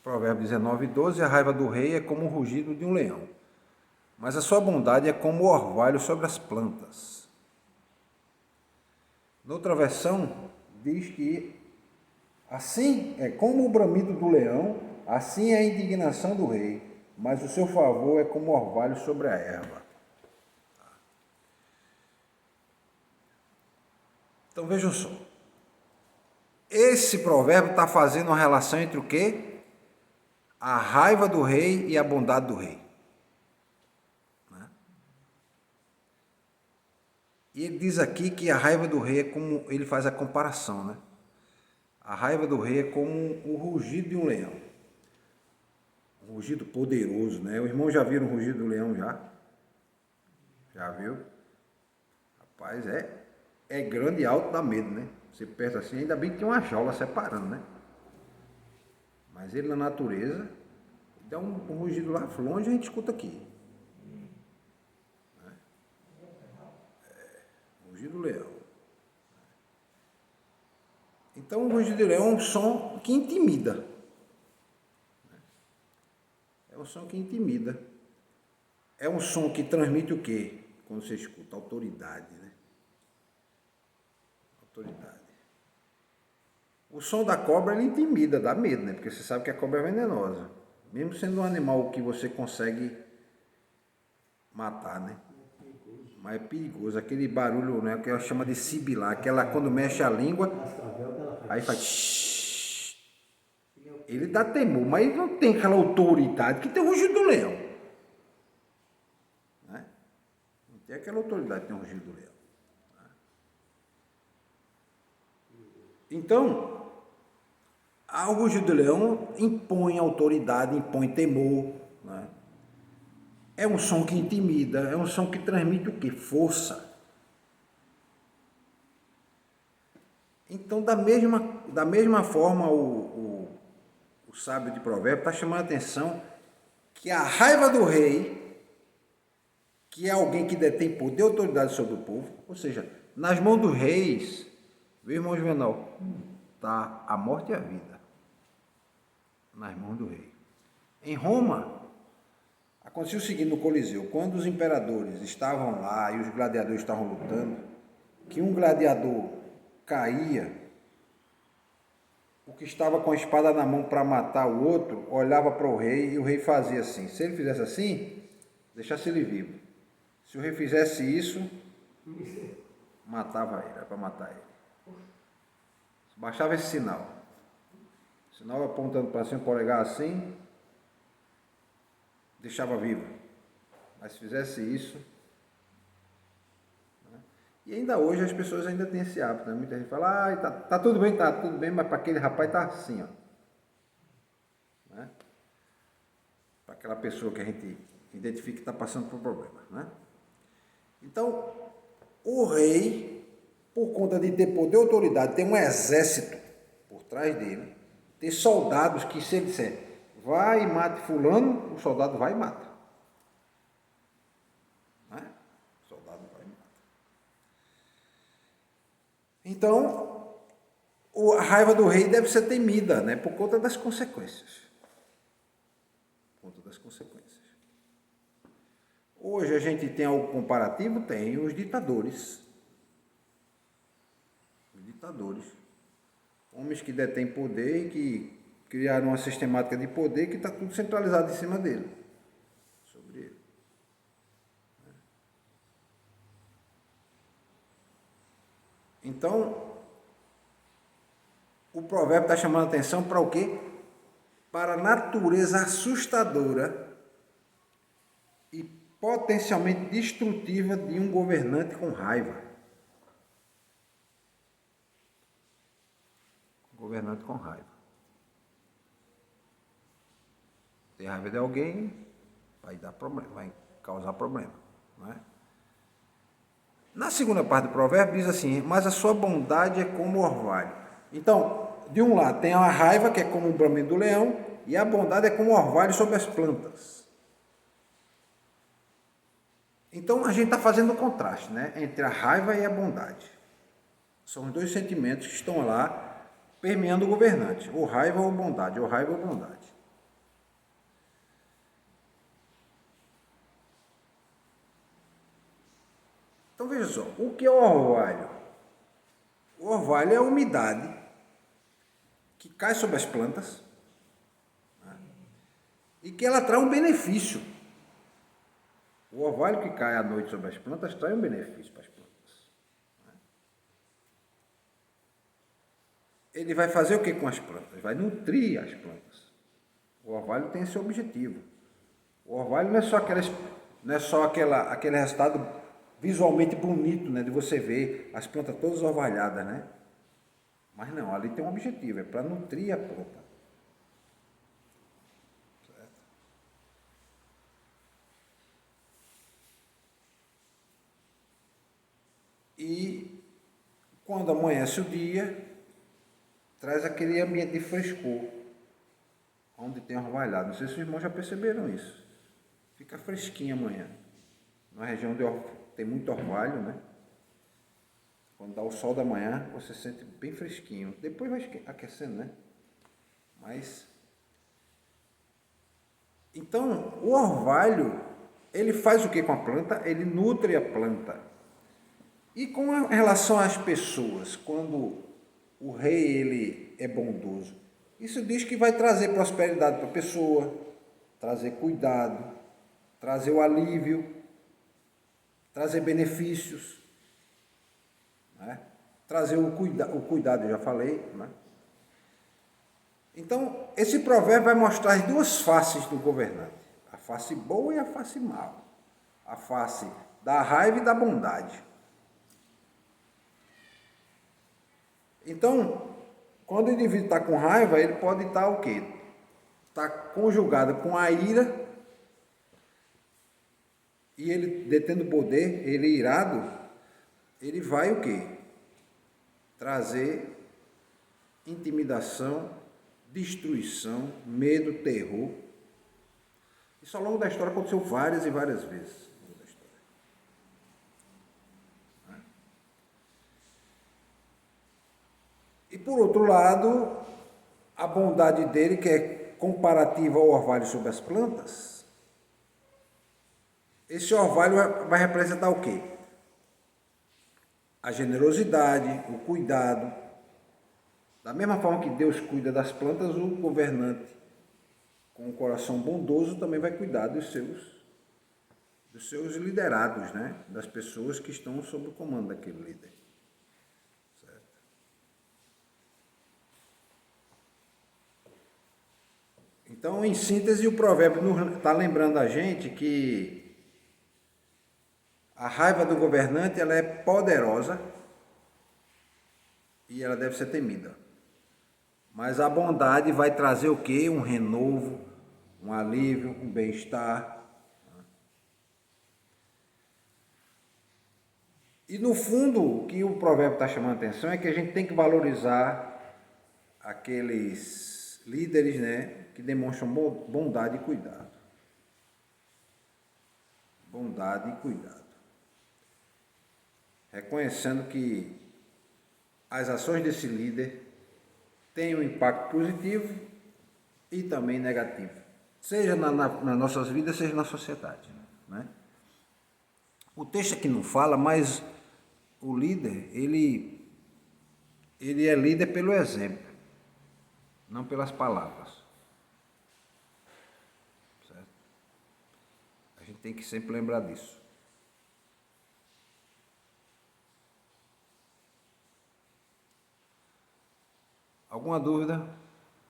Provérbios 19:12, a raiva do rei é como o rugido de um leão, mas a sua bondade é como o orvalho sobre as plantas. Noutra versão, diz que assim é como o bramido do leão, assim é a indignação do rei, mas o seu favor é como o orvalho sobre a erva. Então vejam só, esse provérbio está fazendo uma relação entre o quê? A raiva do rei e a bondade do rei. E ele diz aqui que a raiva do rei é como, ele faz a comparação, né? A raiva do rei é como o rugido de um leão. Um rugido poderoso, né? O irmão já viram o rugido do leão já? Já viu? Rapaz, é grande e alto, dá medo, né? Você pensa assim, ainda bem que tem uma jaula separando, né? Mas ele na natureza, dá um rugido lá longe, a gente escuta aqui. Rugido do leão. Então o rugido do leão é um som que intimida. É um som que intimida. É um som que transmite o quê? Quando você escuta, autoridade, né? Autoridade. O som da cobra, ele intimida, dá medo, né? Porque você sabe que a cobra é venenosa. Mesmo sendo um animal que você consegue matar, né? Mas é perigoso. Aquele barulho, né? Que ela chama de sibilar, que ela quando mexe a língua, aí faz shhh. Ele dá temor, mas ele não tem aquela autoridade que tem o rugido do leão. Né? Não tem aquela autoridade que tem o rugido do leão. Então, o rugido do leão impõe autoridade, impõe temor. Né? É um som que intimida, é um som que transmite o quê? Força. Então, da mesma forma, o sábio de provérbio está chamando a atenção que a raiva do rei, que é alguém que detém poder e autoridade sobre o povo, ou seja, nas mãos dos reis, viu, irmão Juvenal, está a morte e a vida. Nas mãos do rei. Em Roma, aconteceu o seguinte no Coliseu, quando os imperadores estavam lá e os gladiadores estavam lutando, que um gladiador caía, o que estava com a espada na mão para matar o outro, olhava para o rei e o rei fazia assim. Se ele fizesse assim, deixasse ele vivo. Se o rei fizesse isso, matava ele, era para matar ele. Baixava esse sinal. Sinal apontando para cima, o polegar assim, deixava vivo. Mas se fizesse isso... Né? E ainda hoje as pessoas ainda têm esse hábito, né? Muita gente fala, tá tudo bem, mas para aquele rapaz tá assim, ó. Né? Para aquela pessoa que a gente identifica que está passando por problema, né? Então, o rei, por conta de ter poder e autoridade, tem um exército por trás dele, tem soldados que, se ele disser, vai e mate fulano, o soldado vai e mata. Né? O soldado vai e mata. Então, a raiva do rei deve ser temida, né? Por conta das consequências. Por conta das consequências. Hoje a gente tem algo comparativo? Tem os ditadores. Os ditadores. Homens que detêm poder e que criaram uma sistemática de poder que está tudo centralizado em cima dele. Sobre ele. Então, o provérbio está chamando a atenção para o quê? Para a natureza assustadora e potencialmente destrutiva de um governante com raiva. Governante com raiva. Ter raiva de alguém vai dar problema, vai causar problema. Não é? Na segunda parte do provérbio diz assim, mas a sua bondade é como o orvalho. Então, de um lado tem a raiva, que é como o bramido do leão, e a bondade é como o orvalho sobre as plantas. Então, a gente está fazendo o contraste, né, entre a raiva e a bondade. São os dois sentimentos que estão lá permeando o governante, ou raiva ou bondade, ou raiva ou bondade. Então veja só, o que é o orvalho? O orvalho é a umidade que cai sobre as plantas, né, e que ela traz um benefício. O orvalho que cai à noite sobre as plantas traz um benefício para as plantas. Ele vai fazer o que com as plantas? Vai nutrir as plantas. O orvalho tem esse objetivo. O orvalho não é só aquele resultado visualmente bonito, né, de você ver as plantas todas orvalhadas, né? Mas não, ali tem um objetivo, é para nutrir a planta. Certo? E quando amanhece o dia, traz aquele ambiente de frescor, onde tem orvalhado. Não sei se os irmãos já perceberam isso. Fica fresquinho amanhã. Na região onde tem muito orvalho, né? Quando dá o sol da manhã, você sente bem fresquinho. Depois vai aquecendo, né? Mas... Então, o orvalho, ele faz o que com a planta? Ele nutre a planta. E com relação às pessoas, quando o rei ele é bondoso, isso diz que vai trazer prosperidade para a pessoa, trazer cuidado, trazer o alívio, trazer benefícios, né? Trazer o cuidado, eu já falei, né? Então, esse provérbio vai mostrar as duas faces do governante, a face boa e a face má, a face da raiva e da bondade. Então, quando o indivíduo está com raiva, ele pode estar o quê? Está conjugado com a ira, e ele detendo poder, ele irado, ele vai o quê? Trazer intimidação, destruição, medo, terror. Isso ao longo da história aconteceu várias e várias vezes. E por outro lado, a bondade dele, que é comparativa ao orvalho sobre as plantas, esse orvalho vai representar o quê? A generosidade, o cuidado. Da mesma forma que Deus cuida das plantas, o governante, com um coração bondoso, também vai cuidar dos seus liderados, né? Das pessoas que estão sob o comando daquele líder. Então, em síntese, o provérbio está lembrando a gente que a raiva do governante ela é poderosa e ela deve ser temida. Mas a bondade vai trazer o quê? Um renovo, um alívio, um bem-estar. E no fundo, o que o provérbio está chamando a atenção é que a gente tem que valorizar aqueles líderes, né, que demonstram bondade e cuidado. Bondade e cuidado. Reconhecendo que as ações desse líder têm um impacto positivo e também negativo, seja nas nossas vidas, seja na sociedade, né? O texto aqui não fala, mas o líder, ele é líder pelo exemplo, não pelas palavras. Certo? A gente tem que sempre lembrar disso. Alguma dúvida?